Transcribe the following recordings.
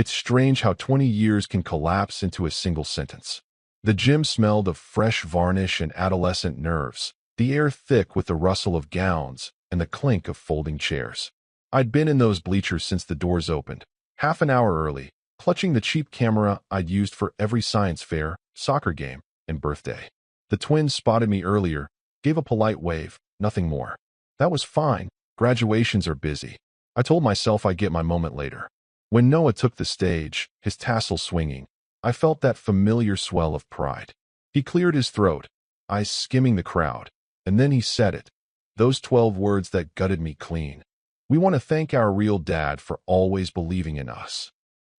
It's strange how 20 years can collapse into a single sentence. The gym smelled of fresh varnish and adolescent nerves, the air thick with the rustle of gowns and the clink of folding chairs. I'd been in those bleachers since the doors opened, half an hour early, clutching the cheap camera I'd used for every science fair, soccer game, and birthday. The twins spotted me earlier, gave a polite wave, nothing more. That was fine. Graduations are busy. I told myself I'd get my moment later. When Noah took the stage, his tassel swinging, I felt that familiar swell of pride. He cleared his throat, eyes skimming the crowd, and then he said it. Those 12 words that gutted me clean. We want to thank our real dad for always believing in us.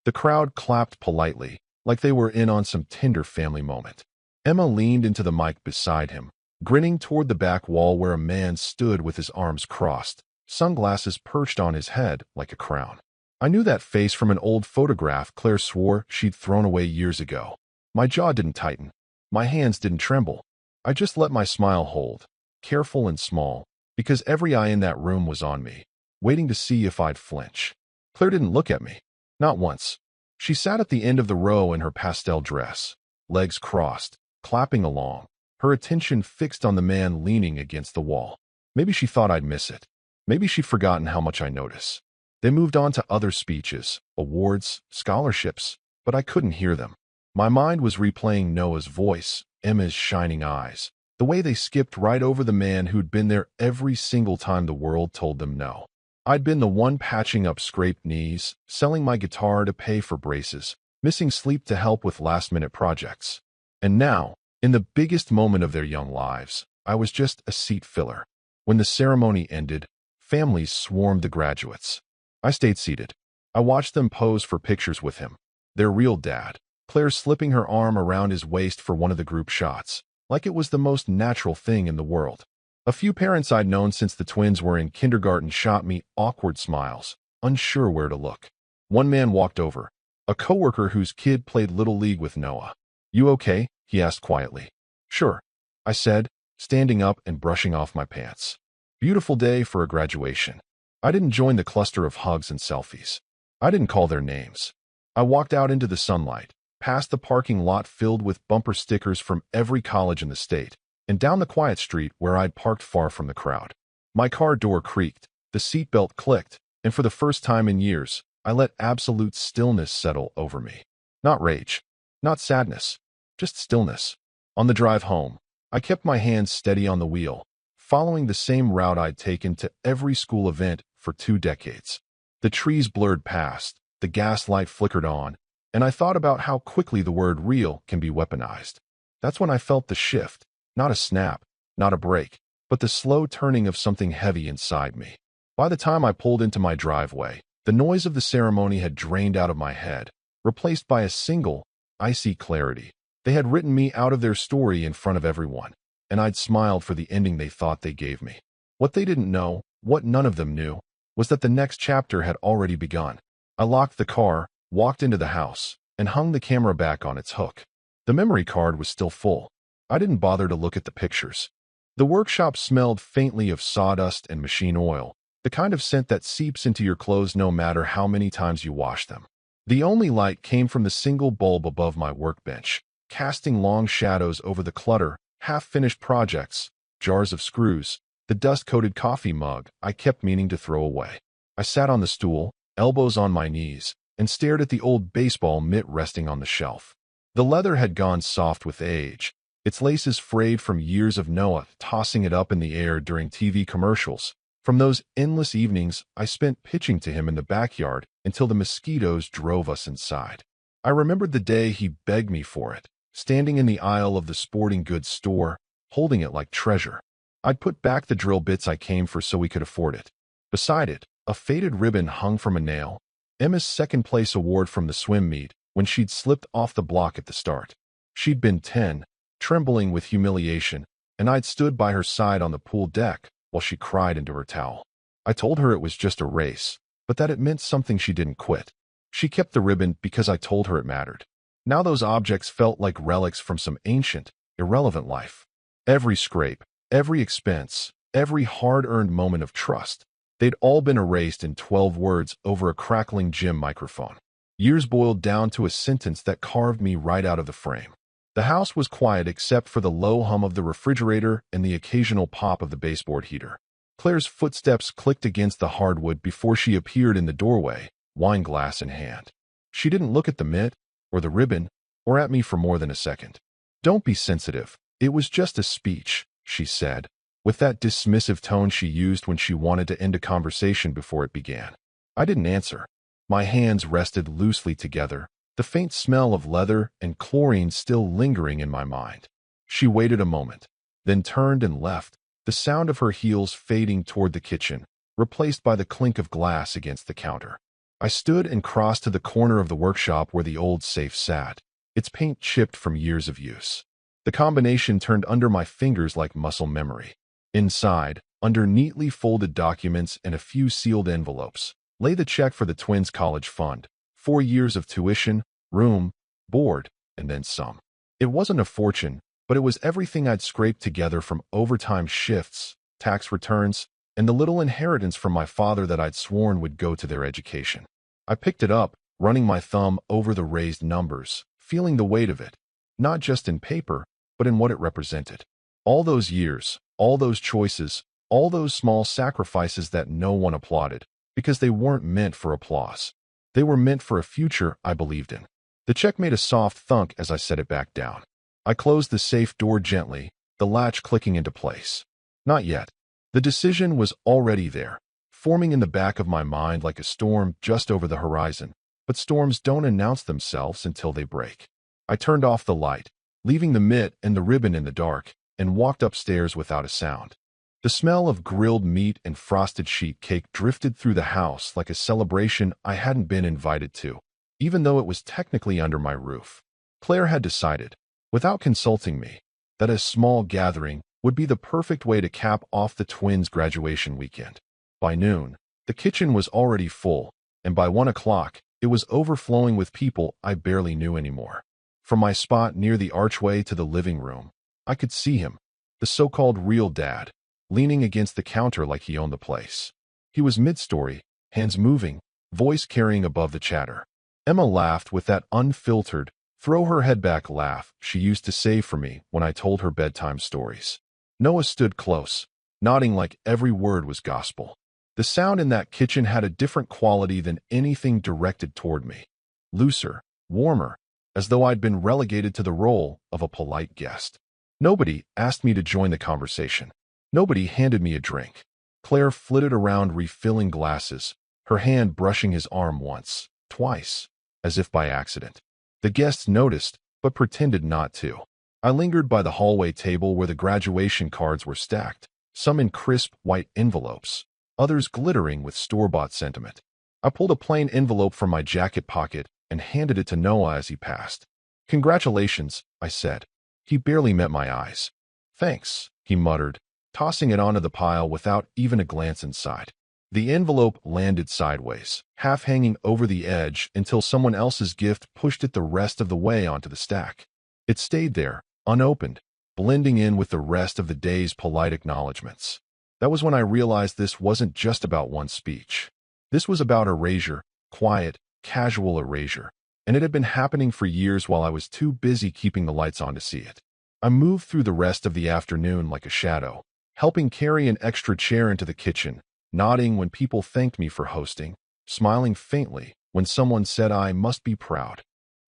The crowd clapped politely, like they were in on some tender family moment. Emma leaned into the mic beside him, grinning toward the back wall where a man stood with his arms crossed, sunglasses perched on his head like a crown. I knew that face from an old photograph Claire swore she'd thrown away years ago. My jaw didn't tighten. My hands didn't tremble. I just let my smile hold, careful and small, because every eye in that room was on me, waiting to see if I'd flinch. Claire didn't look at me. Not once. She sat at the end of the row in her pastel dress, legs crossed, clapping along, her attention fixed on the man leaning against the wall. Maybe she thought I'd miss it. Maybe she'd forgotten how much I notice. They moved on to other speeches, awards, scholarships, but I couldn't hear them. My mind was replaying Noah's voice, Emma's shining eyes, the way they skipped right over the man who'd been there every single time the world told them no. I'd been the one patching up scraped knees, selling my guitar to pay for braces, missing sleep to help with last-minute projects. And now, in the biggest moment of their young lives, I was just a seat filler. When the ceremony ended, families swarmed the graduates. I stayed seated. I watched them pose for pictures with him. Their real dad, Claire slipping her arm around his waist for one of the group shots, like it was the most natural thing in the world. A few parents I'd known since the twins were in kindergarten shot me awkward smiles, unsure where to look. One man walked over, a coworker whose kid played Little League with Noah. "You okay?" he asked quietly. "Sure," I said, standing up and brushing off my pants. Beautiful day for a graduation. I didn't join the cluster of hugs and selfies. I didn't call their names. I walked out into the sunlight, past the parking lot filled with bumper stickers from every college in the state, and down the quiet street where I'd parked far from the crowd. My car door creaked, the seatbelt clicked, and for the first time in years, I let absolute stillness settle over me. Not rage, not sadness, just stillness. On the drive home, I kept my hands steady on the wheel, following the same route I'd taken to every school event for 2 decades. The trees blurred past, the gas light flickered on, and I thought about how quickly the word real can be weaponized. That's when I felt the shift, not a snap, not a break, but the slow turning of something heavy inside me. By the time I pulled into my driveway, the noise of the ceremony had drained out of my head, replaced by a single, icy clarity. They had written me out of their story in front of everyone, and I'd smiled for the ending they thought they gave me. What they didn't know, what none of them knew, was that the next chapter had already begun. I locked the car, walked into the house, and hung the camera back on its hook. The memory card was still full. I didn't bother to look at the pictures. The workshop smelled faintly of sawdust and machine oil, the kind of scent that seeps into your clothes no matter how many times you wash them. The only light came from the single bulb above my workbench, casting long shadows over the clutter, half-finished projects, jars of screws, the dust-coated coffee mug I kept meaning to throw away. I sat on the stool, elbows on my knees, and stared at the old baseball mitt resting on the shelf. The leather had gone soft with age, its laces frayed from years of Noah tossing it up in the air during TV commercials, from those endless evenings I spent pitching to him in the backyard until the mosquitoes drove us inside. I remembered the day he begged me for it, standing in the aisle of the sporting goods store, holding it like treasure. I'd put back the drill bits I came for so we could afford it. Beside it, a faded ribbon hung from a nail, Emma's second-place award from the swim meet when she'd slipped off the block at the start. She'd been 10, trembling with humiliation, and I'd stood by her side on the pool deck while she cried into her towel. I told her it was just a race, but that it meant something she didn't quit. She kept the ribbon because I told her it mattered. Now those objects felt like relics from some ancient, irrelevant life. Every scrape, every expense, every hard-earned moment of trust, they'd all been erased in 12 words over a crackling gym microphone. Years boiled down to a sentence that carved me right out of the frame. The house was quiet except for the low hum of the refrigerator and the occasional pop of the baseboard heater. Claire's footsteps clicked against the hardwood before she appeared in the doorway, wine glass in hand. She didn't look at the mitt, or the ribbon, or at me for more than a second. "Don't be sensitive. It was just a speech," she said, with that dismissive tone she used when she wanted to end a conversation before it began. I didn't answer. My hands rested loosely together, the faint smell of leather and chlorine still lingering in my mind. She waited a moment, then turned and left, the sound of her heels fading toward the kitchen, replaced by the clink of glass against the counter. I stood and crossed to the corner of the workshop where the old safe sat, its paint chipped from years of use. The combination turned under my fingers like muscle memory. Inside, under neatly folded documents and a few sealed envelopes, lay the check for the twins' college fund, 4 years of tuition, room, board, and then some. It wasn't a fortune, but it was everything I'd scraped together from overtime shifts, tax returns, and the little inheritance from my father that I'd sworn would go to their education. I picked it up, running my thumb over the raised numbers, feeling the weight of it, not just in paper, but in what it represented. All those years, all those choices, all those small sacrifices that no one applauded, because they weren't meant for applause. They were meant for a future I believed in. The check made a soft thunk as I set it back down. I closed the safe door gently, the latch clicking into place. Not yet. The decision was already there, forming in the back of my mind like a storm just over the horizon, but storms don't announce themselves until they break. I turned off the light, leaving the mitt and the ribbon in the dark, and walked upstairs without a sound. The smell of grilled meat and frosted sheet cake drifted through the house like a celebration I hadn't been invited to, even though it was technically under my roof. Claire had decided, without consulting me, that a small gathering would be the perfect way to cap off the twins' graduation weekend. By noon, the kitchen was already full, and by 1 o'clock, it was overflowing with people I barely knew anymore. From my spot near the archway to the living room, I could see him, the so-called real dad, leaning against the counter like he owned the place. He was mid-story, hands moving, voice carrying above the chatter. Emma laughed with that unfiltered, throw-her-head-back laugh she used to save for me when I told her bedtime stories. Noah stood close, nodding like every word was gospel. The sound in that kitchen had a different quality than anything directed toward me. Looser, warmer, as though I'd been relegated to the role of a polite guest. Nobody asked me to join the conversation. Nobody handed me a drink. Claire flitted around refilling glasses, her hand brushing his arm once, twice, as if by accident. The guests noticed, but pretended not to. I lingered by the hallway table where the graduation cards were stacked, some in crisp white envelopes, others glittering with store-bought sentiment. I pulled a plain envelope from my jacket pocket and handed it to Noah as he passed. "Congratulations," I said. He barely met my eyes. "Thanks," he muttered, tossing it onto the pile without even a glance inside. The envelope landed sideways, half hanging over the edge until someone else's gift pushed it the rest of the way onto the stack. It stayed there, unopened, blending in with the rest of the day's polite acknowledgments. That was when I realized this wasn't just about one speech. This was about erasure, quiet, casual erasure, and it had been happening for years while I was too busy keeping the lights on to see it. I moved through the rest of the afternoon like a shadow, helping carry an extra chair into the kitchen, nodding when people thanked me for hosting, smiling faintly when someone said I must be proud.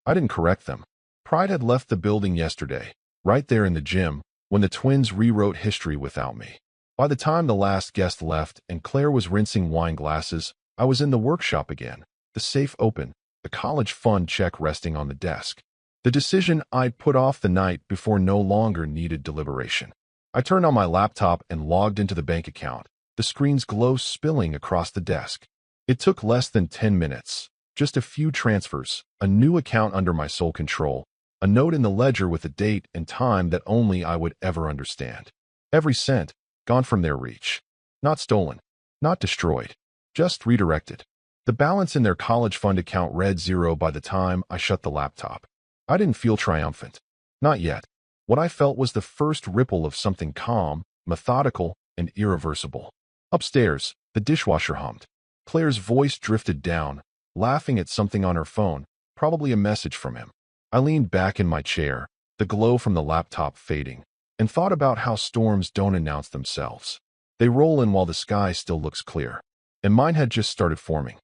I didn't correct them. Pride had left the building yesterday, right there in the gym, when the twins rewrote history without me. By the time the last guest left and Claire was rinsing wine glasses, I was in the workshop again, the safe open, the college fund check resting on the desk. The decision I'd put off the night before no longer needed deliberation. I turned on my laptop and logged into the bank account, the screen's glow spilling across the desk. It took less than 10 minutes, just a few transfers, a new account under my sole control, a note in the ledger with a date and time that only I would ever understand. Every cent, gone from their reach. Not stolen, not destroyed, just redirected. The balance in their college fund account read 0 by the time I shut the laptop. I didn't feel triumphant. Not yet. What I felt was the first ripple of something calm, methodical, and irreversible. Upstairs, the dishwasher hummed. Claire's voice drifted down, laughing at something on her phone, probably a message from him. I leaned back in my chair, the glow from the laptop fading, and thought about how storms don't announce themselves. They roll in while the sky still looks clear. And mine had just started forming.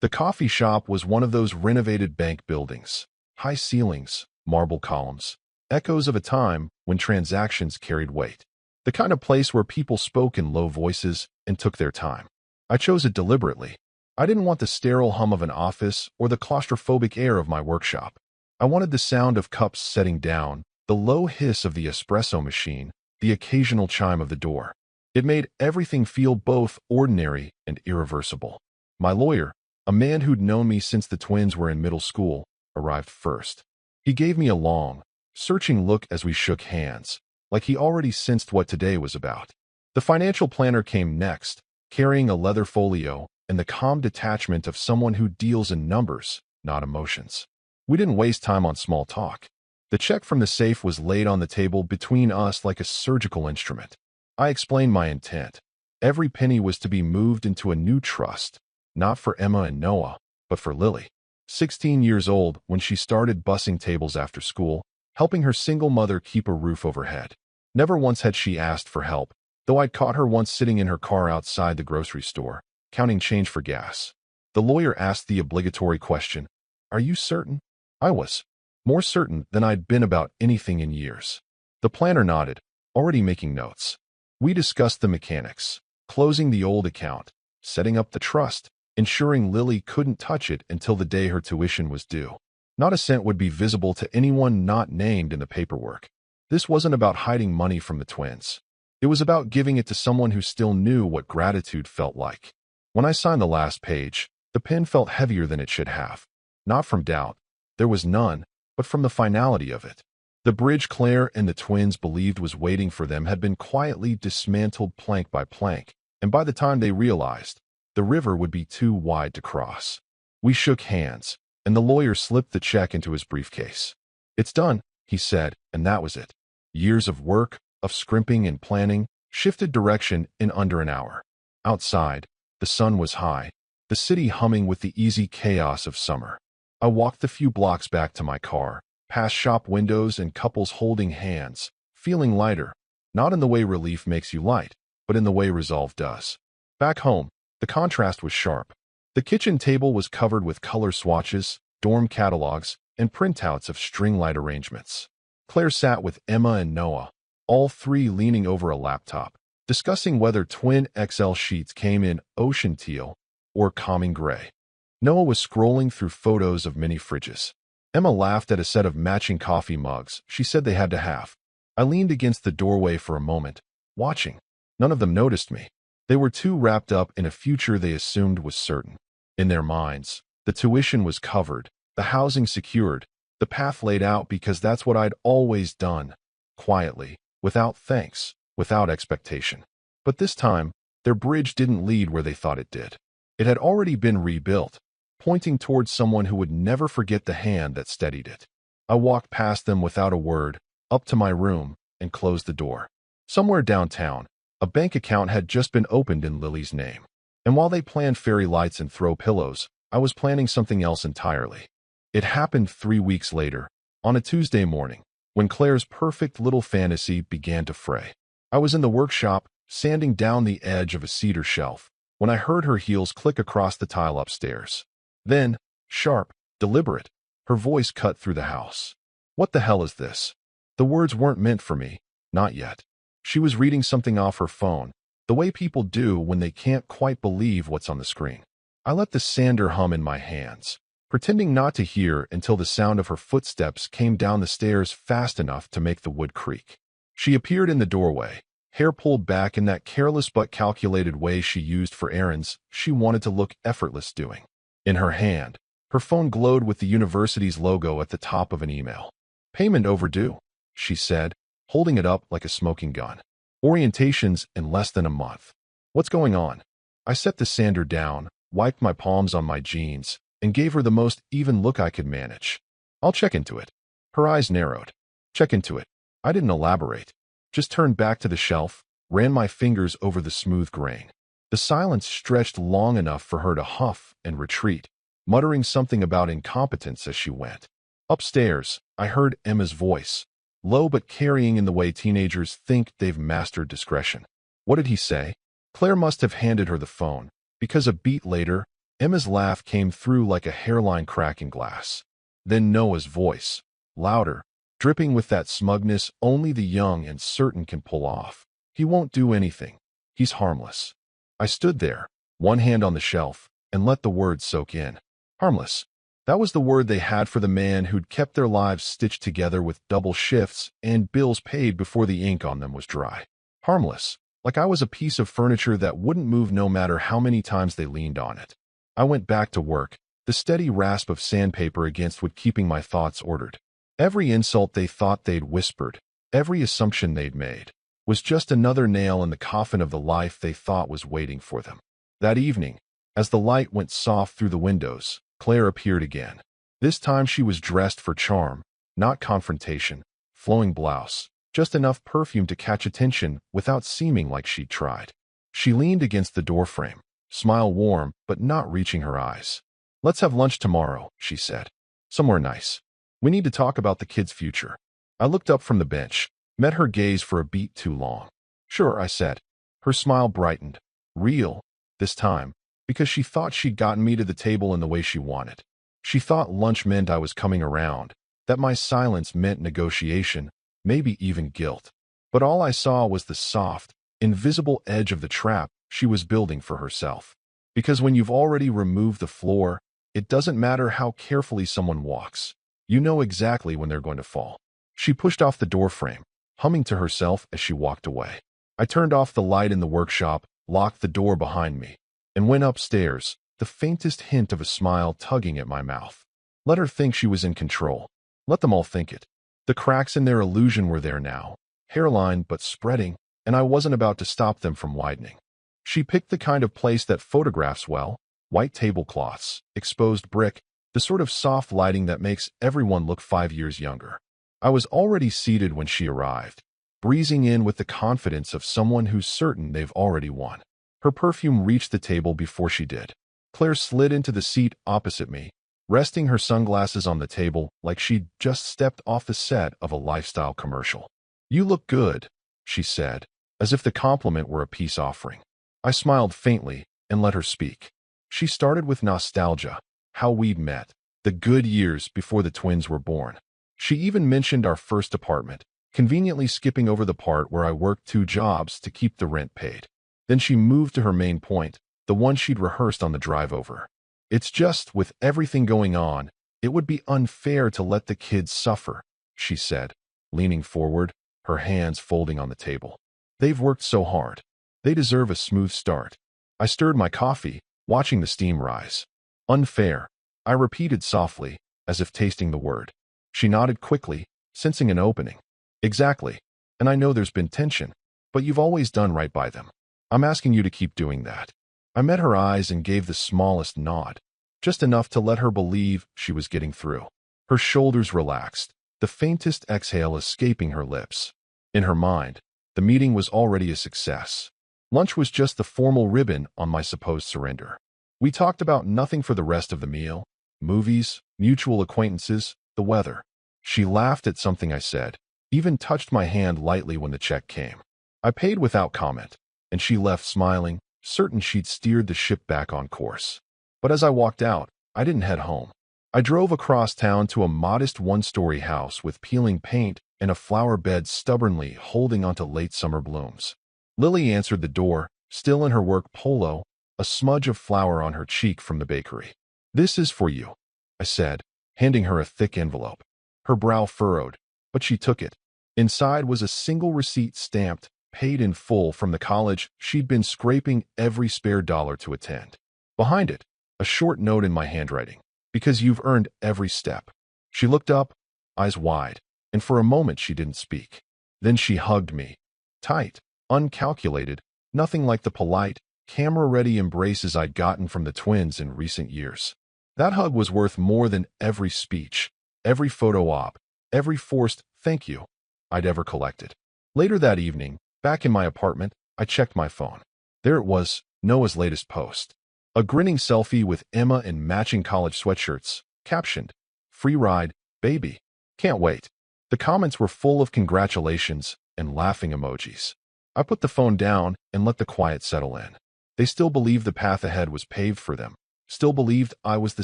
The coffee shop was one of those renovated bank buildings. High ceilings, marble columns, echoes of a time when transactions carried weight. The kind of place where people spoke in low voices and took their time. I chose it deliberately. I didn't want the sterile hum of an office or the claustrophobic air of my workshop. I wanted the sound of cups setting down, the low hiss of the espresso machine, the occasional chime of the door. It made everything feel both ordinary and irreversible. My lawyer, a man who'd known me since the twins were in middle school, arrived first. He gave me a long, searching look as we shook hands, like he already sensed what today was about. The financial planner came next, carrying a leather folio and the calm detachment of someone who deals in numbers, not emotions. We didn't waste time on small talk. The check from the safe was laid on the table between us like a surgical instrument. I explained my intent. Every penny was to be moved into a new trust, not for Emma and Noah, but for Lily. 16 years old when she started bussing tables after school, helping her single mother keep a roof overhead. Never once had she asked for help, though I'd caught her once sitting in her car outside the grocery store, counting change for gas. The lawyer asked the obligatory question, "Are you certain?" I was. More certain than I'd been about anything in years. The planner nodded, already making notes. We discussed the mechanics, closing the old account, setting up the trust, ensuring Lily couldn't touch it until the day her tuition was due. Not a cent would be visible to anyone not named in the paperwork. This wasn't about hiding money from the twins. It was about giving it to someone who still knew what gratitude felt like. When I signed the last page, the pen felt heavier than it should have. Not from doubt. There was none, but from the finality of it. The bridge Claire and the twins believed was waiting for them had been quietly dismantled plank by plank, and by the time they realized, the river would be too wide to cross. We shook hands, and the lawyer slipped the check into his briefcase. "It's done," he said, and that was it. Years of work, of scrimping and planning, shifted direction in under an hour. Outside, the sun was high, the city humming with the easy chaos of summer. I walked the few blocks back to my car, past shop windows and couples holding hands, feeling lighter, not in the way relief makes you light, but in the way resolve does. Back home, the contrast was sharp. The kitchen table was covered with color swatches, dorm catalogs, and printouts of string light arrangements. Claire sat with Emma and Noah, all three leaning over a laptop, discussing whether twin XL sheets came in ocean teal or calming gray. Noah was scrolling through photos of mini fridges. Emma laughed at a set of matching coffee mugs she said they had to have. I leaned against the doorway for a moment, watching. None of them noticed me. They were too wrapped up in a future they assumed was certain. In their minds, the tuition was covered, the housing secured, the path laid out because that's what I'd always done, quietly, without thanks, without expectation. But this time, their bridge didn't lead where they thought it did. It had already been rebuilt, pointing towards someone who would never forget the hand that steadied it. I walked past them without a word, up to my room, and closed the door. Somewhere downtown, a bank account had just been opened in Lily's name. And while they planned fairy lights and throw pillows, I was planning something else entirely. It happened 3 weeks later, on a Tuesday morning, when Claire's perfect little fantasy began to fray. I was in the workshop, sanding down the edge of a cedar shelf, when I heard her heels click across the tile upstairs. Then, sharp, deliberate, her voice cut through the house. "What the hell is this?" The words weren't meant for me, not yet. She was reading something off her phone, the way people do when they can't quite believe what's on the screen. I let the sander hum in my hands, pretending not to hear until the sound of her footsteps came down the stairs fast enough to make the wood creak. She appeared in the doorway, hair pulled back in that careless but calculated way she used for errands she wanted to look effortless doing. In her hand, her phone glowed with the university's logo at the top of an email. "Payment overdue," she said, holding it up like a smoking gun. "Orientations in less than a month. What's going on?" I set the sander down, wiped my palms on my jeans, and gave her the most even look I could manage. "I'll check into it." Her eyes narrowed. "Check into it." I didn't elaborate. Just turned back to the shelf, ran my fingers over the smooth grain. The silence stretched long enough for her to huff and retreat. muttering something about incompetence as she went. Upstairs, I heard Emma's voice, low but carrying in the way teenagers think they've mastered discretion. What did he say? Claire must have handed her the phone, because a beat later, Emma's laugh came through like a hairline crack in glass. Then Noah's voice, louder, dripping with that smugness only the young and certain can pull off. He won't do anything. He's harmless. I stood there, one hand on the shelf, and let the words soak in. Harmless. That was the word they had for the man who'd kept their lives stitched together with double shifts and bills paid before the ink on them was dry. Harmless. Like I was a piece of furniture that wouldn't move no matter how many times they leaned on it. I went back to work, the steady rasp of sandpaper against wood keeping my thoughts ordered. Every insult they thought they'd whispered, every assumption they'd made, was just another nail in the coffin of the life they thought was waiting for them. That evening, as the light went soft through the windows, Claire appeared again. This time she was dressed for charm, not confrontation, flowing blouse, just enough perfume to catch attention without seeming like she'd tried. She leaned against the doorframe, smile warm but not reaching her eyes. "Let's have lunch tomorrow," she said. "Somewhere nice. We need to talk about the kids' future." I looked up from the bench, met her gaze for a beat too long. "Sure," I said. Her smile brightened. Real, this time, because she thought she'd gotten me to the table in the way she wanted. She thought lunch meant I was coming around, that my silence meant negotiation, maybe even guilt. But all I saw was the soft, invisible edge of the trap she was building for herself. Because when you've already removed the floor, it doesn't matter how carefully someone walks. You know exactly when they're going to fall. She pushed off the doorframe, humming to herself as she walked away. I turned off the light in the workshop, locked the door behind me, and went upstairs, the faintest hint of a smile tugging at my mouth. Let her think she was in control. Let them all think it. The cracks in their illusion were there now, hairline but spreading, and I wasn't about to stop them from widening. She picked the kind of place that photographs well, white tablecloths, exposed brick, the sort of soft lighting that makes everyone look 5 years younger. I was already seated when she arrived, breezing in with the confidence of someone who's certain they've already won. Her perfume reached the table before she did. Claire slid into the seat opposite me, resting her sunglasses on the table like she'd just stepped off the set of a lifestyle commercial. "You look good," she said, as if the compliment were a peace offering. I smiled faintly and let her speak. She started with nostalgia, how we'd met, the good years before the twins were born. She even mentioned our first apartment, conveniently skipping over the part where I worked 2 jobs to keep the rent paid. Then she moved to her main point, the one she'd rehearsed on the drive over. "It's just, with everything going on, it would be unfair to let the kids suffer," she said, leaning forward, her hands folding on the table. "They've worked so hard. They deserve a smooth start." I stirred my coffee, watching the steam rise. "Unfair," I repeated softly, as if tasting the word. She nodded quickly, sensing an opening. "Exactly. And I know there's been tension, but you've always done right by them. I'm asking you to keep doing that." I met her eyes and gave the smallest nod, just enough to let her believe she was getting through. Her shoulders relaxed, the faintest exhale escaping her lips. In her mind, the meeting was already a success. Lunch was just the formal ribbon on my supposed surrender. We talked about nothing for the rest of the meal: movies, mutual acquaintances, the weather. She laughed at something I said, even touched my hand lightly when the check came. I paid without comment, and she left smiling, certain she'd steered the ship back on course. But as I walked out, I didn't head home. I drove across town to a modest 1-story house with peeling paint and a flower bed stubbornly holding onto late summer blooms. Lily answered the door, still in her work polo, a smudge of flour on her cheek from the bakery. "This is for you," I said, handing her a thick envelope. Her brow furrowed, but she took it. Inside was a single receipt stamped, paid in full from the college she'd been scraping every spare dollar to attend. Behind it, a short note in my handwriting: "Because you've earned every step." She looked up, eyes wide, and for a moment she didn't speak. Then she hugged me. Tight, uncalculated, nothing like the polite, camera-ready embraces I'd gotten from the twins in recent years. That hug was worth more than every speech, every photo op, every forced "thank you" I'd ever collected. Later that evening, back in my apartment, I checked my phone. There it was, Noah's latest post. A grinning selfie with Emma in matching college sweatshirts, captioned, "Free ride, baby. Can't wait." The comments were full of congratulations and laughing emojis. I put the phone down and let the quiet settle in. They still believed the path ahead was paved for them, still believed I was the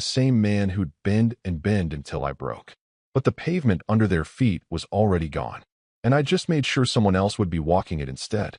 same man who'd bend and bend until I broke. But the pavement under their feet was already gone, and I just made sure someone else would be walking it instead.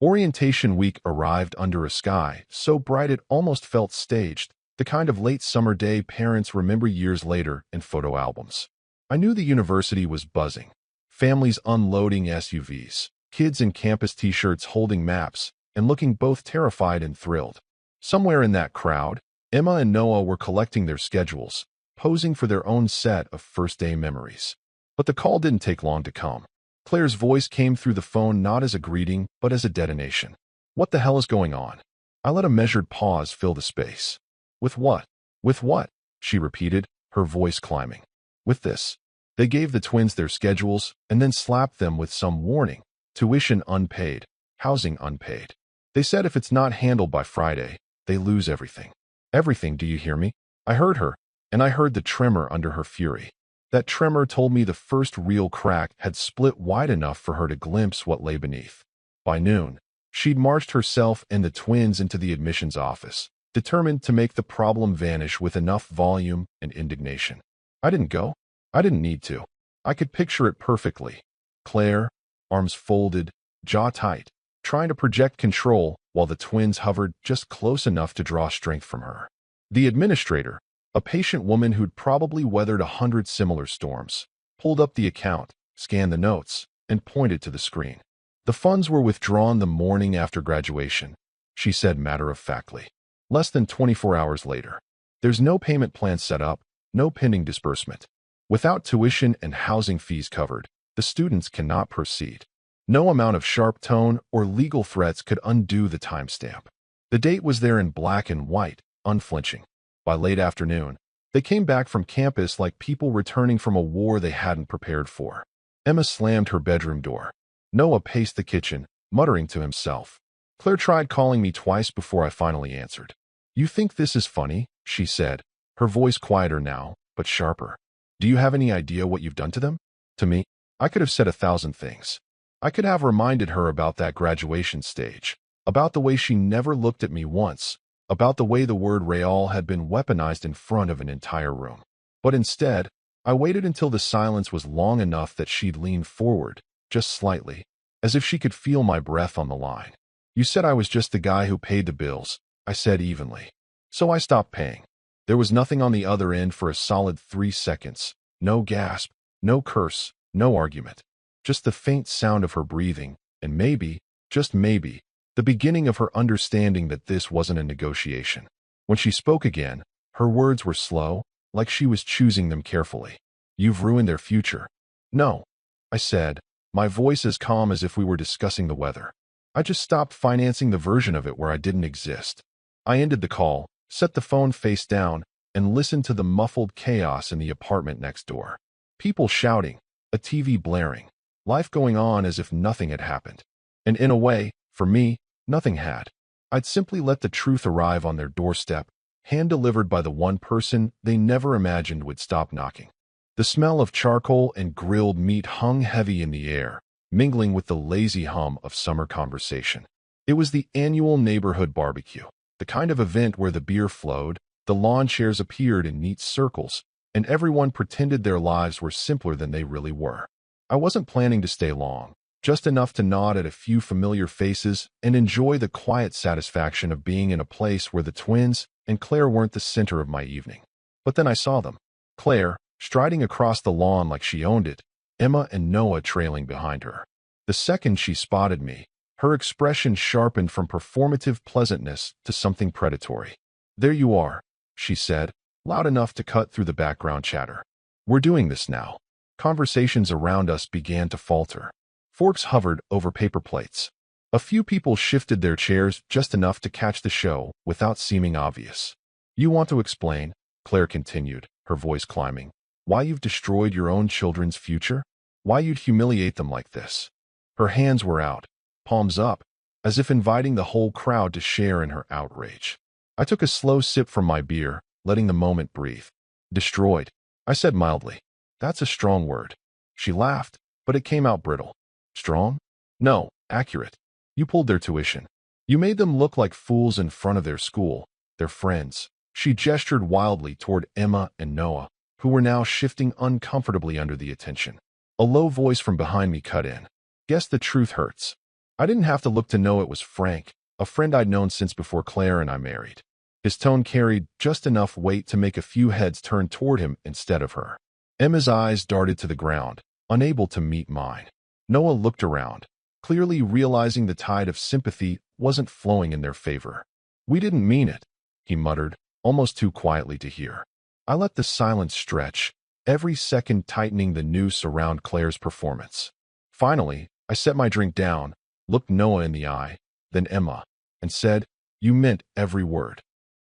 Orientation week arrived under a sky so bright it almost felt staged, the kind of late summer day parents remember years later in photo albums. I knew the university was buzzing. Families unloading SUVs, kids in campus t-shirts holding maps, and looking both terrified and thrilled. Somewhere in that crowd, Emma and Noah were collecting their schedules, posing for their own set of first-day memories. But the call didn't take long to come. Claire's voice came through the phone not as a greeting, but as a detonation. "What the hell is going on?" I let a measured pause fill the space. "With what?" "With what?" she repeated, her voice climbing. "With this." They gave the twins their schedules and then slapped them with some warning. Tuition unpaid, housing unpaid. They said if it's not handled by Friday, they lose everything. Everything, do you hear me? I heard her, and I heard the tremor under her fury. That tremor told me the first real crack had split wide enough for her to glimpse what lay beneath. By noon, she'd marched herself and the twins into the admissions office, determined to make the problem vanish with enough volume and indignation. I didn't go. I didn't need to. I could picture it perfectly. Claire, arms folded, jaw tight, trying to project control while the twins hovered just close enough to draw strength from her. The administrator, a patient woman who'd probably weathered 100 similar storms, pulled up the account, scanned the notes, and pointed to the screen. The funds were withdrawn the morning after graduation, she said matter-of-factly. Less than 24 hours later. There's no payment plan set up, no pending disbursement. Without tuition and housing fees covered, the students cannot proceed. No amount of sharp tone or legal threats could undo the timestamp. The date was there in black and white, unflinching. By late afternoon, they came back from campus like people returning from a war they hadn't prepared for. Emma slammed her bedroom door. Noah paced the kitchen, muttering to himself. Claire tried calling me twice before I finally answered. "You think this is funny?" she said, her voice quieter now, but sharper. "Do you have any idea what you've done to them?" To me, I could have said 1,000 things. I could have reminded her about that graduation stage, about the way she never looked at me once, about the way the word real had been weaponized in front of an entire room. But instead, I waited until the silence was long enough that she'd lean forward, just slightly, as if she could feel my breath on the line. "You said I was just the guy who paid the bills," I said evenly. "So I stopped paying." There was nothing on the other end for a solid 3 seconds. No gasp, no curse, no argument. Just the faint sound of her breathing, and maybe, just maybe, the beginning of her understanding that this wasn't a negotiation. When she spoke again, her words were slow, like she was choosing them carefully. "You've ruined their future." "No," I said, my voice as calm as if we were discussing the weather. "I just stopped financing the version of it where I didn't exist." I ended the call, set the phone face down, and listened to the muffled chaos in the apartment next door. People shouting, a TV blaring, life going on as if nothing had happened. And in a way, for me, nothing had. I'd simply let the truth arrive on their doorstep, hand-delivered by the one person they never imagined would stop knocking. The smell of charcoal and grilled meat hung heavy in the air, mingling with the lazy hum of summer conversation. It was the annual neighborhood barbecue, the kind of event where the beer flowed, the lawn chairs appeared in neat circles, and everyone pretended their lives were simpler than they really were. I wasn't planning to stay long, just enough to nod at a few familiar faces and enjoy the quiet satisfaction of being in a place where the twins and Claire weren't the center of my evening. But then I saw them. Claire, striding across the lawn like she owned it, Emma and Noah trailing behind her. The second she spotted me, her expression sharpened from performative pleasantness to something predatory. "There you are," she said, loud enough to cut through the background chatter. "We're doing this now." Conversations around us began to falter. Forks hovered over paper plates. A few people shifted their chairs just enough to catch the show without seeming obvious. "You want to explain," Claire continued, her voice climbing, "why you've destroyed your own children's future? Why you'd humiliate them like this?" Her hands were out, palms up, as if inviting the whole crowd to share in her outrage. I took a slow sip from my beer, letting the moment breathe. Destroyed, I said mildly. That's a strong word. She laughed, but it came out brittle. Strong? No, accurate. You pulled their tuition. You made them look like fools in front of their school, their friends. She gestured wildly toward Emma and Noah, who were now shifting uncomfortably under the attention. A low voice from behind me cut in. Guess the truth hurts. I didn't have to look to know it was Frank, a friend I'd known since before Claire and I married. His tone carried just enough weight to make a few heads turn toward him instead of her. Emma's eyes darted to the ground, unable to meet mine. Noah looked around, clearly realizing the tide of sympathy wasn't flowing in their favor. We didn't mean it, he muttered, almost too quietly to hear. I let the silence stretch, every second tightening the noose around Claire's performance. Finally, I set my drink down, looked Noah in the eye, then Emma, and said, You meant every word.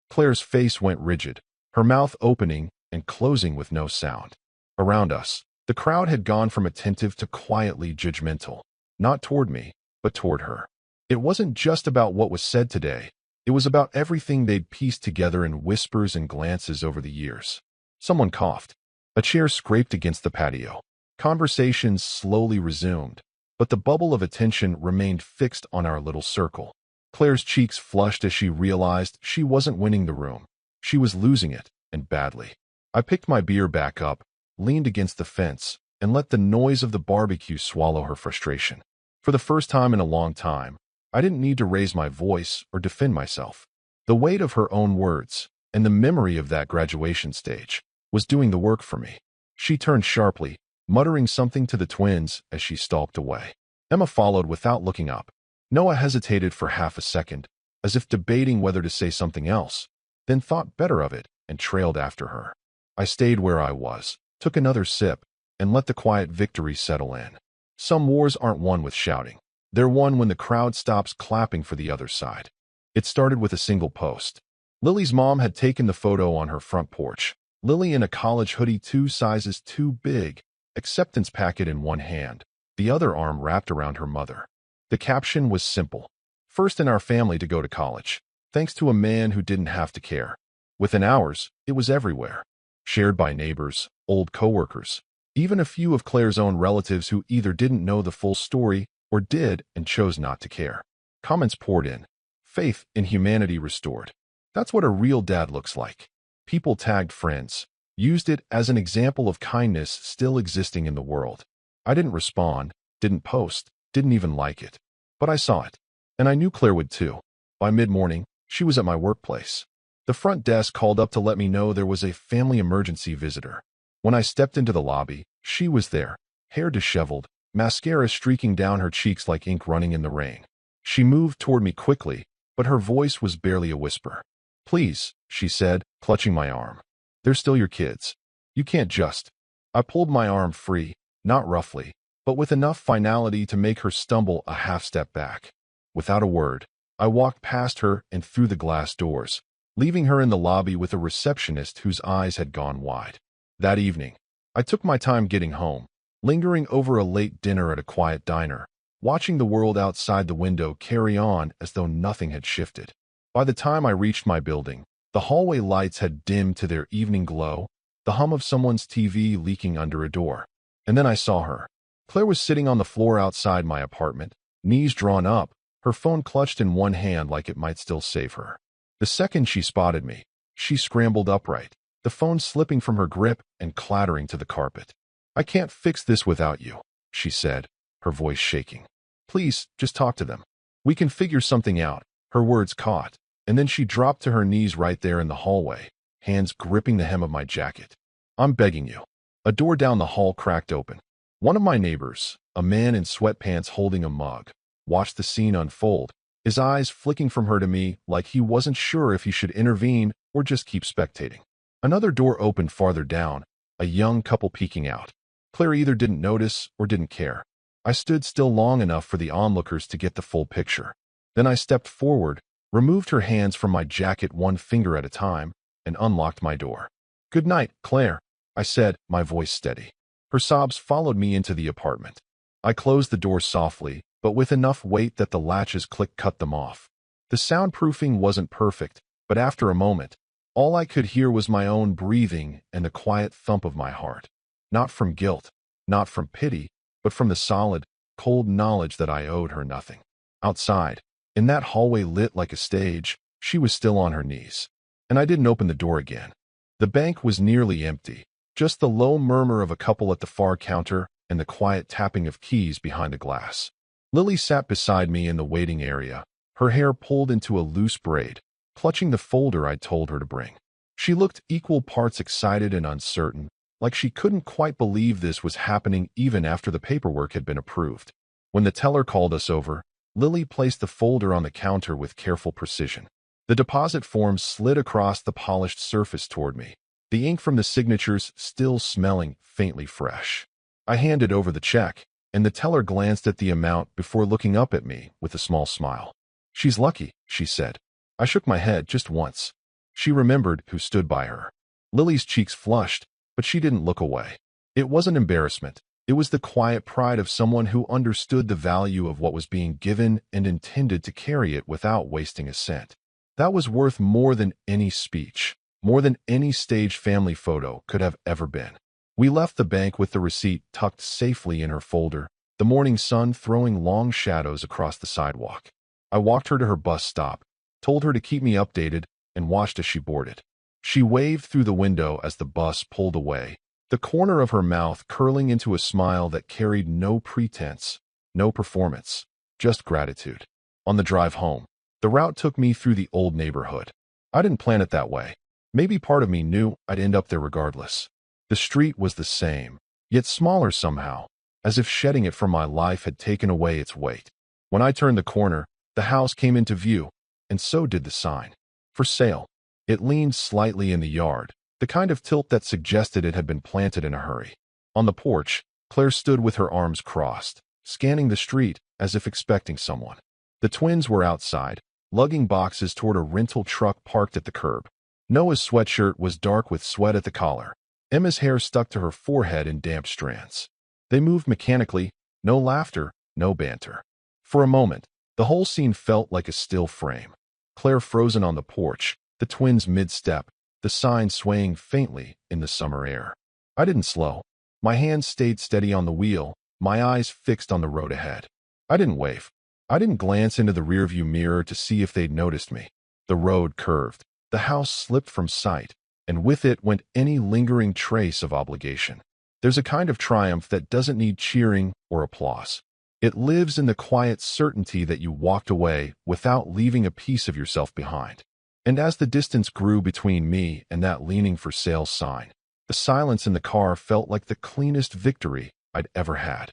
Claire's face went rigid, her mouth opening and closing with no sound. Around us, the crowd had gone from attentive to quietly judgmental, not toward me, but toward her. It wasn't just about what was said today. It was about everything they'd pieced together in whispers and glances over the years. Someone coughed. A chair scraped against the patio. Conversations slowly resumed, but the bubble of attention remained fixed on our little circle. Claire's cheeks flushed as she realized she wasn't winning the room. She was losing it, and badly. I picked my beer back up, leaned against the fence, and let the noise of the barbecue swallow her frustration. For the first time in a long time, I didn't need to raise my voice or defend myself. The weight of her own words, and the memory of that graduation stage, was doing the work for me. She turned sharply, muttering something to the twins as she stalked away. Emma followed without looking up. Noah hesitated for half a second, as if debating whether to say something else, then thought better of it and trailed after her. I stayed where I was, took another sip, and let the quiet victory settle in. Some wars aren't won with shouting. They're won when the crowd stops clapping for the other side. It started with a single post. Lily's mom had taken the photo on her front porch. Lily in a college hoodie 2 sizes too big, acceptance packet in one hand, the other arm wrapped around her mother. The caption was simple. First in our family to go to college, thanks to a man who didn't have to care. Within hours, it was everywhere. Shared by neighbors, old coworkers, even a few of Claire's own relatives who either didn't know the full story or did and chose not to care. Comments poured in. Faith in humanity restored. That's what a real dad looks like. People tagged friends, used it as an example of kindness still existing in the world. I didn't respond, didn't post, didn't even like it. But I saw it. And I knew Claire would too. By mid-morning, she was at my workplace. The front desk called up to let me know there was a family emergency visitor. When I stepped into the lobby, she was there, hair disheveled, mascara streaking down her cheeks like ink running in the rain. She moved toward me quickly, but her voice was barely a whisper. Please, she said, clutching my arm. They're still your kids. You can't just. I pulled my arm free, not roughly, but with enough finality to make her stumble a half step back. Without a word, I walked past her and through the glass doors, leaving her in the lobby with a receptionist whose eyes had gone wide. That evening, I took my time getting home, lingering over a late dinner at a quiet diner, watching the world outside the window carry on as though nothing had shifted. By the time I reached my building, the hallway lights had dimmed to their evening glow, the hum of someone's TV leaking under a door. And then I saw her. Claire was sitting on the floor outside my apartment, knees drawn up, her phone clutched in one hand like it might still save her. The second she spotted me, she scrambled upright, the phone slipping from her grip and clattering to the carpet. I can't fix this without you, she said, her voice shaking. Please, just talk to them. We can figure something out. Her words caught, and then she dropped to her knees right there in the hallway, hands gripping the hem of my jacket. I'm begging you. A door down the hall cracked open. One of my neighbors, a man in sweatpants holding a mug, watched the scene unfold, his eyes flicking from her to me like he wasn't sure if he should intervene or just keep spectating. Another door opened farther down, a young couple peeking out. Claire either didn't notice or didn't care. I stood still long enough for the onlookers to get the full picture. Then I stepped forward, removed her hands from my jacket one finger at a time, and unlocked my door. Good night, Claire, I said, my voice steady. Her sobs followed me into the apartment. I closed the door softly, but with enough weight that the latch's click cut them off. The soundproofing wasn't perfect, But after a moment, all I could hear was my own breathing and the quiet thump of my heart. Not from guilt, not from pity, but from the solid, cold knowledge that I owed her nothing. Outside, in that hallway lit like a stage, she was still on her knees. And I didn't open the door again. The bank was nearly empty, just the low murmur of a couple at the far counter and the quiet tapping of keys behind the glass. Lily sat beside me in the waiting area, her hair pulled into a loose braid, clutching the folder I'd told her to bring. She looked equal parts excited and uncertain, like she couldn't quite believe this was happening even after the paperwork had been approved. When the teller called us over, Lily placed the folder on the counter with careful precision. The deposit form slid across the polished surface toward me, the ink from the signatures still smelling faintly fresh. I handed over the check, and the teller glanced at the amount before looking up at me with a small smile. "She's lucky," she said. I shook my head just once. She remembered who stood by her. Lily's cheeks flushed, but she didn't look away. It wasn't embarrassment. It was the quiet pride of someone who understood the value of what was being given and intended to carry it without wasting a cent. That was worth more than any speech, more than any staged family photo could have ever been. We left the bank with the receipt tucked safely in her folder, the morning sun throwing long shadows across the sidewalk. I walked her to her bus stop, told her to keep me updated, and watched as she boarded. She waved through the window as the bus pulled away, the corner of her mouth curling into a smile that carried no pretense, no performance, just gratitude. On the drive home, the route took me through the old neighborhood. I didn't plan it that way. Maybe part of me knew I'd end up there regardless. The street was the same, yet smaller somehow, as if shedding it from my life had taken away its weight. When I turned the corner, the house came into view, and so did the sign. For sale. It leaned slightly in the yard, the kind of tilt that suggested it had been planted in a hurry. On the porch, Claire stood with her arms crossed, scanning the street as if expecting someone. The twins were outside, lugging boxes toward a rental truck parked at the curb. Noah's sweatshirt was dark with sweat at the collar. Emma's hair stuck to her forehead in damp strands. They moved mechanically, no laughter, no banter. For a moment, the whole scene felt like a still frame. Claire frozen on the porch, the twins mid-step, the sign swaying faintly in the summer air. I didn't slow. My hands stayed steady on the wheel, my eyes fixed on the road ahead. I didn't wave. I didn't glance into the rearview mirror to see if they'd noticed me. The road curved. The house slipped from sight, and with it went any lingering trace of obligation. There's a kind of triumph that doesn't need cheering or applause. It lives in the quiet certainty that you walked away without leaving a piece of yourself behind. And as the distance grew between me and that leaning for sale sign, the silence in the car felt like the cleanest victory I'd ever had.